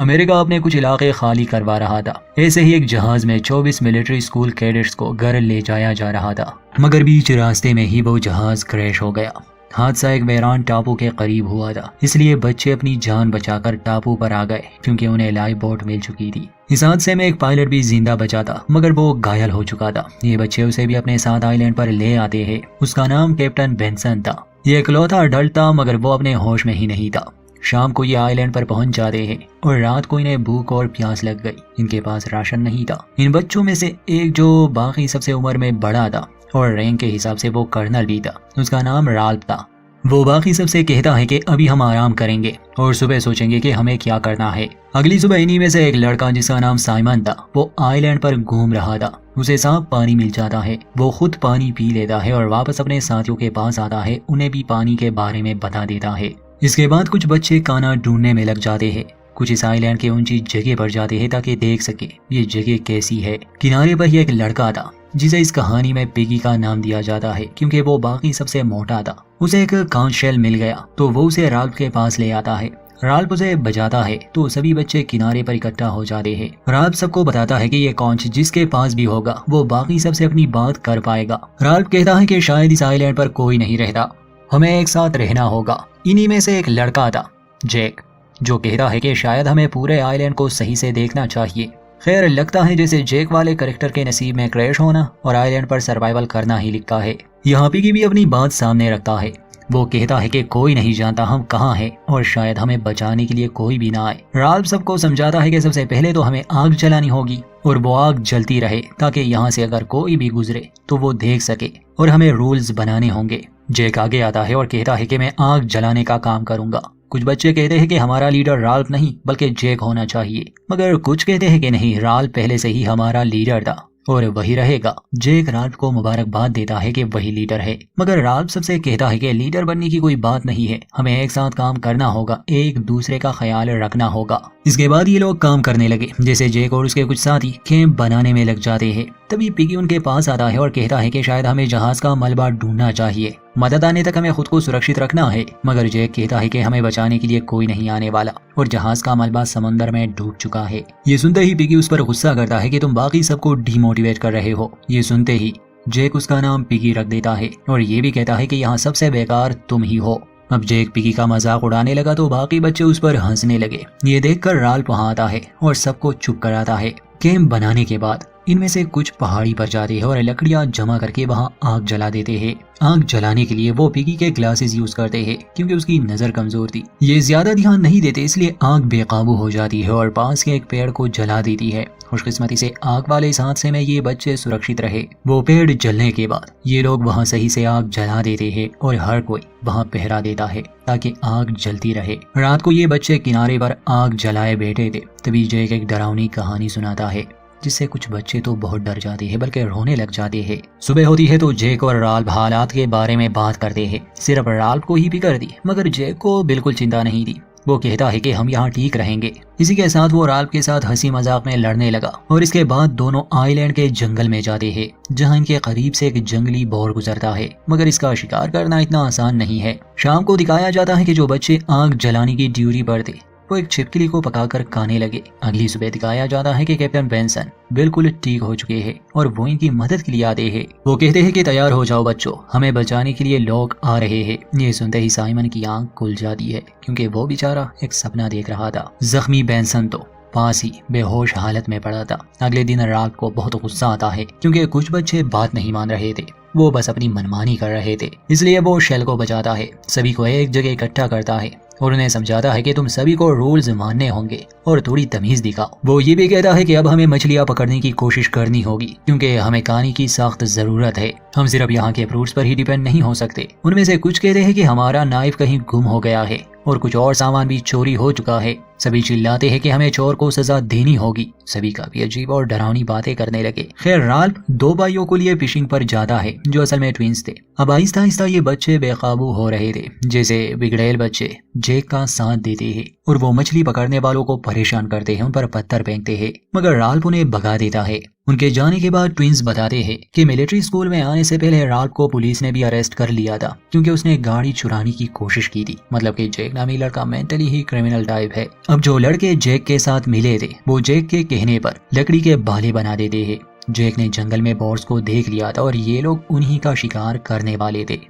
America अपने कुछ इलाके खाली करवा रहा था। ऐसे ही एक जहाज में 24 मिलिट्री स्कूल कैडेट्स को घर ले जाया जा रहा था, मगर बीच रास्ते में ही वो जहाज क्रैश हो गया। हादसा एक वीरान टापू के करीब हुआ था, इसलिए बच्चे अपनी जान बचाकर टापू पर आ गए क्योंकि उन्हें लाइफ बोट मिल चुकी थी। इस हादसे में एक पायलट भी जिंदा बचा था, मगर वो घायल हो चुका था। ये बच्चे उसे भी अपने साथ आइलैंड पर ले आते हैं। उसका नाम कैप्टन बेंसन था। ये इकलौता अडल्ट था, मगर वो अपने होश में ही नहीं था। शाम को ये आइलैंड पर पहुंच जाते हैं और रात को इन्हें भूख और प्यास लग गई। इनके पास राशन नहीं था। इन बच्चों में से एक जो बाकी सबसे उम्र में बड़ा था और रैंक के हिसाब से वो कर्नल भी था, उसका नाम राल्फ था। वो बाकी सबसे कहता है कि अभी हम आराम करेंगे और सुबह सोचेंगे कि हमें क्या करना है। अगली सुबह इन्हीं में से एक लड़का जिसका नाम साइमन था, वो आइलैंड पर घूम रहा था। उसे साफ पानी मिल जाता है। वो खुद पानी पी लेता है और वापस अपने साथियों के पास आता है। उन्हें भी पानी के बारे में बता देता है। इसके बाद कुछ बच्चे खाना ढूंढने में लग जाते हैं। कुछ इस आइलैंड के ऊंची जगह पर जाते हैं ताकि देख सके ये जगह कैसी है। किनारे पर ही एक लड़का था जिसे इस कहानी में पिगी का नाम दिया जाता है क्योंकि वो बाकी सबसे मोटा था। उसे एक कांच शेल मिल गया तो वो उसे राल्फ के पास ले आता है। राल्फ उसे बजाता है तो सभी बच्चे किनारे पर इकट्ठा हो जाते हैं। राल्फ सबको बताता है कि ये कांच जिसके पास भी होगा वो बाकी सबसे अपनी बात कर पाएगा। राल्फ कहता है कि शायद इस आइलैंड पर कोई नहीं रहता, हमें एक साथ रहना होगा। इन्हीं में से एक लड़का था जैक, जो कहता है कि शायद हमें पूरे आइलैंड को सही से देखना चाहिए। खैर, लगता है जैसे जैक वाले कैरेक्टर के नसीब में क्रैश होना और आइलैंड पर सर्वाइवल करना ही लिखा है। यहाँ पिगी भी अपनी बात सामने रखता है। वो कहता है कि कोई नहीं जानता हम कहाँ हैं और शायद हमें बचाने के लिए कोई भी ना आए। राल्फ सबको समझाता है कि सबसे पहले तो हमें आग जलानी होगी और वो आग जलती रहे ताकि यहाँ से अगर कोई भी गुजरे तो वो देख सके, और हमें रूल्स बनाने होंगे। जैक आगे आता है और कहता है कि मैं आग जलाने का काम करूंगा। कुछ बच्चे कहते हैं कि हमारा लीडर राल्फ नहीं बल्कि जैक होना चाहिए, मगर कुछ कहते हैं कि नहीं, राल्फ पहले से ही हमारा लीडर था और वही रहेगा। जैक राल्फ को मुबारकबाद देता है कि वही लीडर है, मगर राल्फ सबसे कहता है कि लीडर बनने की कोई बात नहीं है, हमें एक साथ काम करना होगा, एक दूसरे का ख्याल रखना होगा। इसके बाद ये लोग काम करने लगे। जैसे जैक और उसके कुछ साथी कैंप बनाने में लग जाते हैं, तभी पिगी उनके पास आता है और कहता है कि शायद हमें जहाज का मलबा ढूंढना चाहिए, मदद आने तक हमें खुद को सुरक्षित रखना है। मगर जैक कहता है कि हमें बचाने के लिए कोई नहीं आने वाला और जहाज का मलबा समंदर में डूब चुका है। ये सुनते ही पिगी उस पर गुस्सा करता है कि तुम बाकी सबको डिमोटिवेट कर रहे हो। ये सुनते ही जैक उसका नाम पिगी रख देता है और ये भी कहता है कि यहाँ सबसे बेकार तुम ही हो। अब जैक पिगी का मजाक उड़ाने लगा तो बाकी बच्चे उस पर हंसने लगे। ये देखकर राल्फ वहाँ आता है और सबको चुप कराता है। कैंप बनाने के बाद इनमें से कुछ पहाड़ी पर जाते हैं और लकड़ियां जमा करके वहां आग जला देते हैं। आग जलाने के लिए वो पिगी के ग्लासेस यूज करते हैं क्योंकि उसकी नजर कमजोर थी। ये ज्यादा ध्यान नहीं देते, इसलिए आग बेकाबू हो जाती है और पास के एक पेड़ को जला देती है। खुशकिस्मती से आग वाले इस हादसे में ये बच्चे सुरक्षित रहे। वो पेड़ जलने के बाद ये लोग वहाँ सही से आग जला देते हैं और हर कोई वहाँ पहरा देता है ताकि आग जलती रहे। रात को ये बच्चे किनारे पर आग जलाए बैठे थे, तभी जैक एक डरावनी कहानी सुनाता है जिससे कुछ बच्चे तो बहुत डर जाते हैं बल्कि रोने लग जाते हैं। सुबह होती है तो जैक और राल्फ हालात के बारे में बात करते हैं। सिर्फ राल्फ को ही फिक्र थी, मगर जैक को बिल्कुल चिंता नहीं थी। वो कहता है कि हम यहाँ ठीक रहेंगे। इसी के साथ वो राल्फ के साथ हंसी मजाक में लड़ने लगा और इसके बाद दोनों आइलैंड के जंगल में जाते हैं जहाँ इनके करीब से एक जंगली बोर गुजरता है, मगर इसका शिकार करना इतना आसान नहीं है। शाम को दिखाया जाता है कि जो बच्चे आग जलाने की ड्यूटी पर थे वो एक छिपकली को पकाकर खाने लगे। अगली सुबह दिखाया जाता है कि कैप्टन बेंसन बिल्कुल ठीक हो चुके हैं और वो इनकी मदद के लिए आते हैं। वो कहते हैं कि तैयार हो जाओ बच्चों, हमें बचाने के लिए लोग आ रहे हैं। ये सुनते ही साइमन की आंख खुल जाती है क्योंकि वो बेचारा एक सपना देख रहा था। जख्मी बेंसन तो पास ही बेहोश हालत में पड़ा था। अगले दिन रात को बहुत गुस्सा आता है क्योंकि कुछ बच्चे बात नहीं मान रहे थे, वो बस अपनी मनमानी कर रहे थे। इसलिए वो शेल को बचाता है, सभी को एक जगह इकट्ठा करता है और उन्हें समझाता है कि तुम सभी को रूल्स मानने होंगे और थोड़ी तमीज दिखाओ। वो ये भी कहता है कि अब हमें मछलियां पकड़ने की कोशिश करनी होगी क्योंकि हमें खाने की सख्त जरूरत है। हम सिर्फ यहाँ के फ्रूट्स पर ही डिपेंड नहीं हो सकते। उनमें से कुछ कहते हैं कि हमारा नाइफ कहीं गुम हो गया है और कुछ और सामान भी चोरी हो चुका है। सभी चिल्लाते हैं कि हमें चोर को सजा देनी होगी। सभी काफी अजीब और डरावनी बातें करने लगे। खैर, राल्फ दो भाइयों को लिए फिशिंग पर जाता है जो असल में ट्विंस थे। अब आहिस्ता आहिस्ता ये बच्चे बेकाबू हो रहे थे। जैसे बिगड़ैल बच्चे जैक का साथ देते हैं और वो मछली पकड़ने वालों को परेशान करते हैं, उन पर पत्थर फेंकते हैं, मगर राल्फ उन्हें भगा देता है। उनके जाने के बाद ट्विंस बताते हैं कि मिलिट्री स्कूल में आने से पहले राल्फ को पुलिस ने भी अरेस्ट कर लिया था क्योंकि उसने गाड़ी चुराने की कोशिश की थी। मतलब कि जैक नामी लड़का मेंटली ही क्रिमिनल टाइप है। अब जो लड़के जैक के साथ मिले थे वो जैक के कहने पर लकड़ी के भाले बना देते हैं। जैक ने जंगल में बॉर्स को देख लिया था और ये लोग उन्हीं का शिकार करने वाले थे।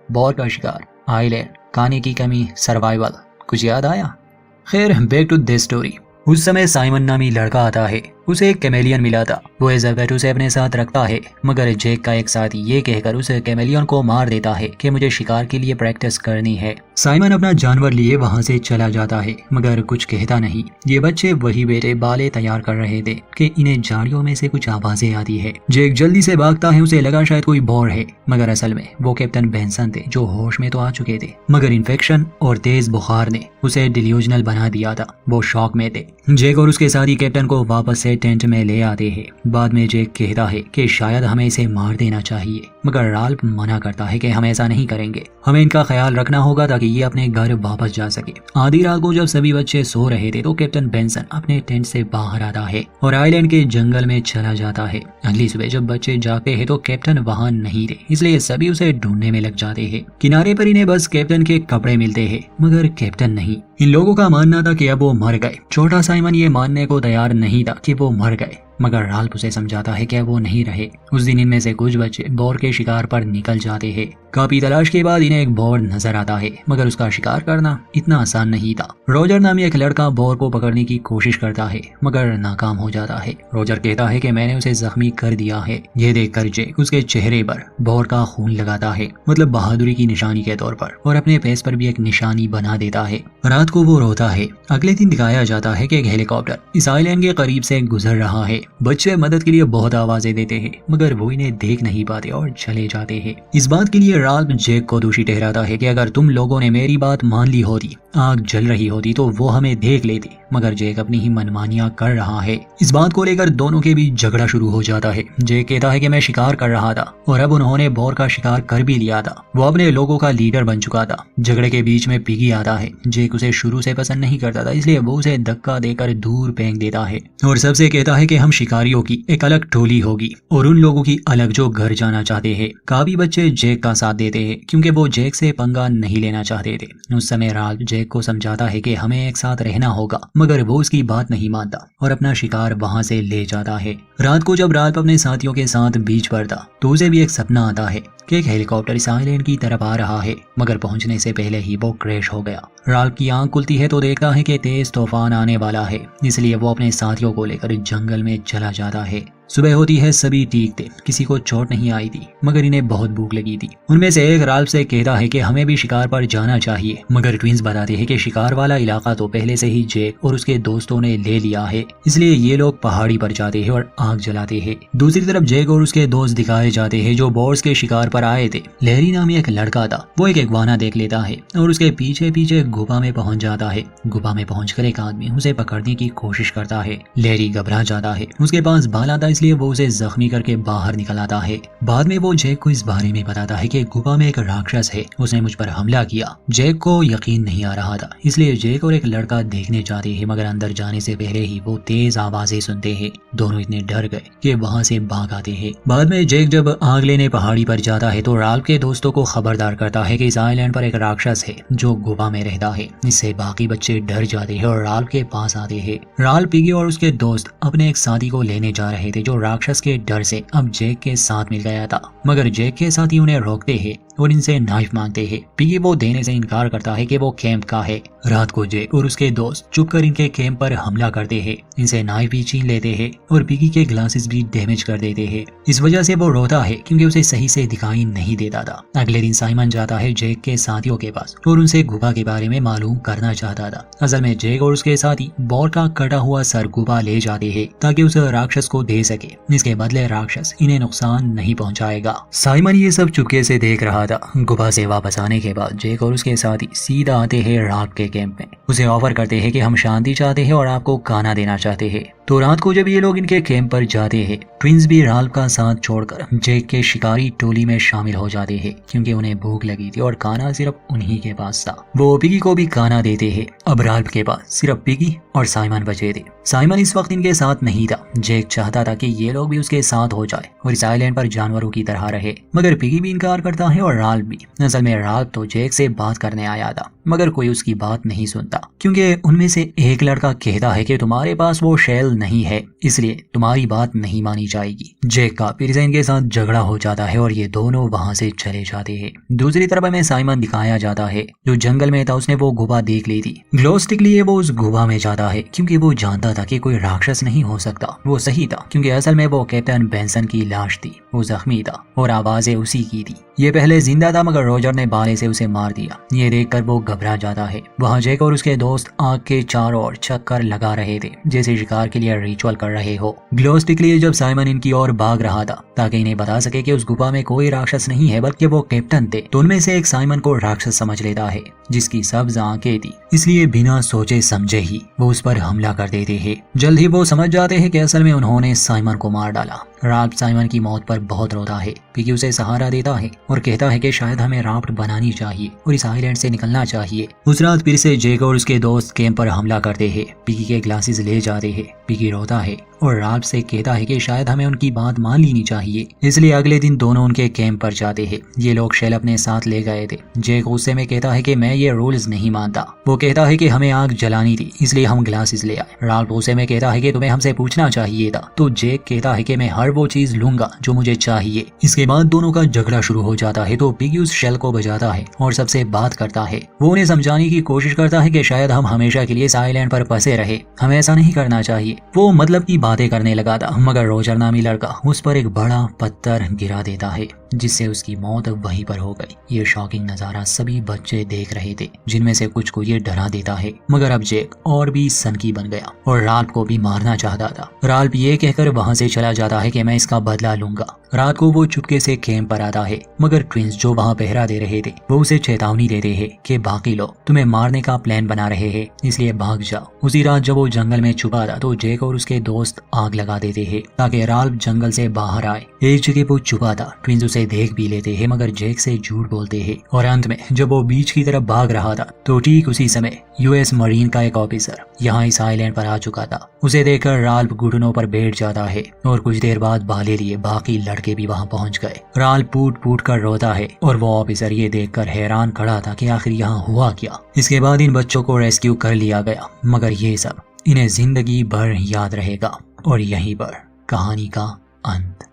बॉर का शिकार, आइलैंड, खाने की कमी, सर्वाइवल, कुछ याद आया? खैर, बैक टू दिस स्टोरी। उस समय साइमन नामी लड़का आता है। उसे एक कैमेलियन मिला था। वो एज़ाबेट उसे अपने साथ रखता है, मगर जैक का एक साथ ये कहकर उस कैमेलियन को मार देता है कि मुझे शिकार के लिए प्रैक्टिस करनी है। साइमन अपना जानवर लिए वहाँ से चला जाता है, मगर कुछ कहता नहीं। ये बच्चे वही बेटे बाले तैयार कर रहे थे कि इन्हें झाड़ियों में से कुछ आवाजें आती है। जैक जल्दी से भागता है। उसे लगा शायद कोई बॉर है, मगर असल में वो कैप्टन बेंसन थे जो होश में तो आ चुके थे, मगर इन्फेक्शन और तेज बुखार ने उसे डिल्यूजनल बना दिया था। वो शॉक में थे। जैक और उसके साथी कैप्टन को वापस से टेंट में ले आते हैं। बाद में जैक कहता है कि शायद हमें इसे मार देना चाहिए, मगर राल्फ मना करता है कि हम ऐसा नहीं करेंगे, हमें इनका ख्याल रखना होगा ताकि ये अपने घर वापस जा सके। आधी रात को जब सभी बच्चे सो रहे थे तो कैप्टन बेंसन अपने टेंट से बाहर आता है और आइलैंड के जंगल में चला जाता है। अगली सुबह जब बच्चे जागते हैं तो कैप्टन वहाँ नहीं थे, इसलिए सभी उसे ढूंढने में लग जाते हैं। किनारे पर इन्हें बस कैप्टन के कपड़े मिलते हैं, मगर कैप्टन नहीं। इन लोगों का मानना था कि अब वो मर गए। छोटा साइमन ये मानने को तैयार नहीं था कि वो मर गए, मगर राल्फ उसे समझाता है कि वो नहीं रहे। उस दिन इनमें से कुछ बच्चे बॉर के शिकार पर निकल जाते हैं। काफी तलाश के बाद इन्हें एक बॉर नजर आता है, मगर उसका शिकार करना इतना आसान नहीं था। रोजर नामी एक लड़का बॉर को पकड़ने की कोशिश करता है, मगर नाकाम हो जाता है। रोजर कहता है कि मैंने उसे जख्मी कर दिया है। ये देखकर जैक उसके चेहरे पर बॉर का खून लगाता है, मतलब बहादुरी की निशानी के तौर पर, और अपने फेस पर भी एक निशानी बना देता है। रात को वो रोता है। अगले दिन दिखाया जाता है कि एक हेलीकॉप्टर इस आइलैंड के करीब से गुजर रहा है। बच्चे मदद के लिए बहुत आवाजें देते हैं, मगर वो इन्हें देख नहीं पाते और चले जाते हैं। इस बात के लिए राल्फ जैक को दोषी ठहराता है कि अगर तुम लोगों ने मेरी बात मान ली होती, आग जल रही होती, तो वो हमें देख लेती, मगर जैक अपनी ही मनमानियां कर रहा है। इस बात को लेकर दोनों के बीच झगड़ा शुरू हो जाता है। जैक कहता है कि मैं शिकार कर रहा था और अब उन्होंने बॉर का शिकार कर भी लिया था। वो अपने लोगों का लीडर बन चुका था। झगड़े के बीच में पिगी आता है। जैक उसे शुरू से पसंद नहीं करता था, इसलिए वो उसे धक्का देकर दूर फेंक देता है और सबसे कहता है कि हम शिकारियों की एक अलग टोली होगी और उन लोगों की अलग जो घर जाना चाहते हैं। काफी बच्चे जैक का साथ देते हैं क्योंकि वो जैक से पंगा नहीं लेना चाहते थे। उस समय राल्फ जैक को समझाता है कि हमें एक साथ रहना होगा, मगर वो उसकी बात नहीं मानता और अपना शिकार वहां से ले जाता है। रात को जब राल्फ अपने साथियों के साथ बीच पर था तो उसे भी एक सपना आता है कि एक हेलीकॉप्टर इस आइलैंड की तरफ आ रहा है, मगर पहुंचने से पहले ही वो क्रैश हो गया। राल्फ की आंख खुलती है तो देखता है कि तेज तूफान आने वाला है, इसलिए वो अपने साथियों को लेकर जंगल में चला जाता है। सुबह होती है, सभी ठीक थे, किसी को चोट नहीं आई थी, मगर इन्हें बहुत भूख लगी थी। उनमें से एक राल्फ से कहता है कि हमें भी शिकार पर जाना चाहिए, मगर ट्विंस बताते हैं कि शिकार वाला इलाका तो पहले से ही जैक और उसके दोस्तों ने ले लिया है, इसलिए ये लोग पहाड़ी पर जाते हैं और आग जलाते हैं। दूसरी तरफ जैक और उसके दोस्त दिखाए जाते हैं जो बॉर्स के शिकार पर आए थे। लहरी नामी एक लड़का था। वो एक इग्वाना देख लेता है और उसके पीछे पीछे गुफा में पहुंच जाता है। गुफा में पहुंचकर एक आदमी उसे पकड़ने की कोशिश करता है। लहरी घबरा जाता है। उसके पास भाला था, इसलिए वो उसे जख्मी करके बाहर निकल आता है। बाद में वो जैक को इस बारे में बताता है कि गुफा में एक राक्षस है, उसने मुझ पर हमला किया। जैक को यकीन नहीं आ रहा था, इसलिए जैक और एक लड़का देखने जाते हैं, मगर अंदर जाने से पहले ही वो तेज आवाजें सुनते हैं। दोनों इतने डर गए कि वहां से भाग आते हैं। बाद में जैक जब आग लेने पहाड़ी पर जाता है तो राल्फ के दोस्तों को खबरदार करता है कि इस आइलैंड पर एक राक्षस है जो गुफा में रहता है। इससे बाकी बच्चे डर जाते हैं और राल्फ के पास आते हैं। राल्फ, पिगी और उसके दोस्त अपने एक साथी को लेने जा रहे थे जो राक्षस के डर से अब जैक के साथ मिल गया था, मगर जैक के साथी उन्हें रोकते हैं और इनसे नाइफ मांगते हैं। पिगी वो देने से इनकार करता है कि वो कैंप का है। रात को जैक और उसके दोस्त चुपकर इनके कैंप पर हमला करते हैं, इनसे नाइफ भी छीन लेते हैं और पिगी के ग्लासेस भी डैमेज कर देते हैं। इस वजह से वो रोता है क्योंकि उसे सही से दिखाई नहीं देता था। अगले दिन साइमन जाता है जैक के साथियों के पास और उनसे गुफा के बारे में मालूम करना चाहता था। असल में जैक और उसके साथी बॉर का कटा हुआ सर गुफा ले जाते हैं ताकि उस राक्षस को दे सके। इसके बदले राक्षस इन्हें नुकसान नहीं पहुंचाएगा। साइमन ये सब चुपके से देख रहा था। गुफा से वापस आने के बाद जैक और उसके साथी सीधा आते हैं राल्फ के कैंप में। उसे ऑफर करते हैं कि हम शांति चाहते हैं और आपको खाना देना चाहते हैं। तो रात को जब ये लोग इनके कैंप पर जाते हैं, ट्विंस भी राल्फ का साथ छोड़कर जैक के शिकारी टोली में शामिल हो जाते हैं क्योंकि उन्हें भूख लगी थी और खाना सिर्फ उन्हीं के पास था। वो पिगी को भी खाना देते हैं। अब राल्फ के पास सिर्फ पिगी और साइमन बचे थे। साइमन इस वक्त इनके साथ नहीं था। जेक चाहता था कि ये लोग भी उसके साथ हो जाए और इस आइलैंड पर जानवरों की तरह रहे, मगर पिगी भी इनकार करता है और राल्फ भी। असल में राल्फ तो जेक से बात करने आया था, मगर कोई उसकी बात नहीं सुनता, क्योंकि उनमें से एक लड़का कहता है कि तुम्हारे पास वो शेल नहीं है, इसलिए तुम्हारी बात नहीं मानी जाएगी। जेक का फिर से इनके साथ झगड़ा हो जाता है और ये दोनों वहां से चले जाते हैं। दूसरी तरफ हमें साइमन दिखाया जाता है, जो जंगल में था। उसने वो गुफा देख ली थी। ग्लो स्टिक लिए वो उस गुफा में जाता है, क्योंकि वो जानता था कि कोई राक्षस नहीं हो सकता। वो सही था, क्योंकि असल में वो कैप्टन बेंसन की लाश थी। वो जख्मी था और आवाजें उसी की थी। ये पहले जिंदा था, मगर रॉजर ने बाले से उसे मार दिया। ये देखकर वो घबरा जाता है। वहाँ जेक और उसके दोस्त आग के चारों ओर चक्कर लगा रहे थे, जैसे शिकार के लिए रिचुअल कर रहे हो। ग्लो स्टिक लिए जब साइमन इनकी ओर भाग रहा था ताकि इन्हें बता सके कि उस गुफा में कोई राक्षस नहीं है, बल्कि वो कैप्टन थे, तो उनमें से एक साइमन को राक्षस समझ लेता है, जिसकी सब्ज आंखें थी। इसलिए बिना सोचे समझे ही वो उस पर हमला कर देते हैं। जल्द ही वो समझ जाते हैं कि असल में उन्होंने साइमन को मार डाला। राल्फ साइमन की मौत पर बहुत रोता है। पिगी उसे सहारा देता है और कहता है कि शायद हमें राफ्ट बनानी चाहिए और इस आइलैंड से निकलना चाहिए। उस रात फिर से जेक और उसके दोस्त कैंप पर हमला करते हैं। पिगी के ग्लासेस ले जाते हैं। पिगी रोता है और राल्फ से कहता है कि शायद हमें उनकी बात मान लेनी चाहिए। इसलिए अगले दिन दोनों उनके कैंप पर जाते हैं। ये लोग शेल अपने साथ ले गए थे। जेक गुस्से में कहता है कि मैं ये रूल्स नहीं मानता। वो कहता है कि हमें आग जलानी थी, इसलिए हम ग्लासेस ले आए। राल्फ गुस्से में कहता है कि तुम्हें हमसे पूछना चाहिए था। तो जेक कहता है कि मैं हर वो चीज लूंगा जो मुझे चाहिए। इसके बाद दोनों का झगड़ा शुरू हो जाता है। तो पिगी उस शेल को बजाता है और सबसे बात करता है। वो उन्हें समझाने की कोशिश करता है कि शायद हम हमेशा के लिए इस आइलैंड पर फंसे रहे, हमें ऐसा नहीं करना चाहिए। वो मतलब की बातें करने लगा था, मगर रोजर नामी लड़का उस पर एक बड़ा पत्थर गिरा देता है, जिससे उसकी मौत वहीं पर हो गई। ये शॉकिंग नजारा सभी बच्चे देख रहे थे, जिनमें से कुछ को ये डरा देता है। मगर अब जेक और भी सनकी बन गया और राल्फ को भी मारना चाहता था। राल्फ ये कहकर वहां से चला जाता है कि मैं इसका बदला लूंगा। रात को वो चुपके से कैंप पर आता है, मगर ट्विंस जो वहाँ पहरा दे रहे थे वो उसे चेतावनी देते हैं कि बाकी लोग तुम्हें मारने का प्लान बना रहे हैं, इसलिए भाग जाओ। उसी रात जब वो जंगल में छुपा था तो जेक और उसके दोस्त आग लगा देते हैं ताकि राल्फ जंगल से बाहर आए। एक जगह वो छुपा था। ट्विंस उसे देख भी लेते हैं, मगर जेक से झूठ बोलते हैं। और अंत में जब वो बीच की तरफ भाग रहा था तो ठीक उसी समय यूएस मरीन का एक ऑफिसर यहाँ इस आइलैंड पर आ चुका था। उसे देखकर राल्फ घुटनों पर बैठ जाता है और कुछ देर बाद भाले लिए बाकी लड़के भी वहाँ पहुँच गए। राल्फ फूट फूट कर रोता है और वो ऑफिसर ये देखकर हैरान खड़ा था कि आखिर यहाँ हुआ क्या। इसके बाद इन बच्चों को रेस्क्यू कर लिया गया, मगर ये सब इन्हें जिंदगी भर याद रहेगा। और यहीं पर कहानी का अंत।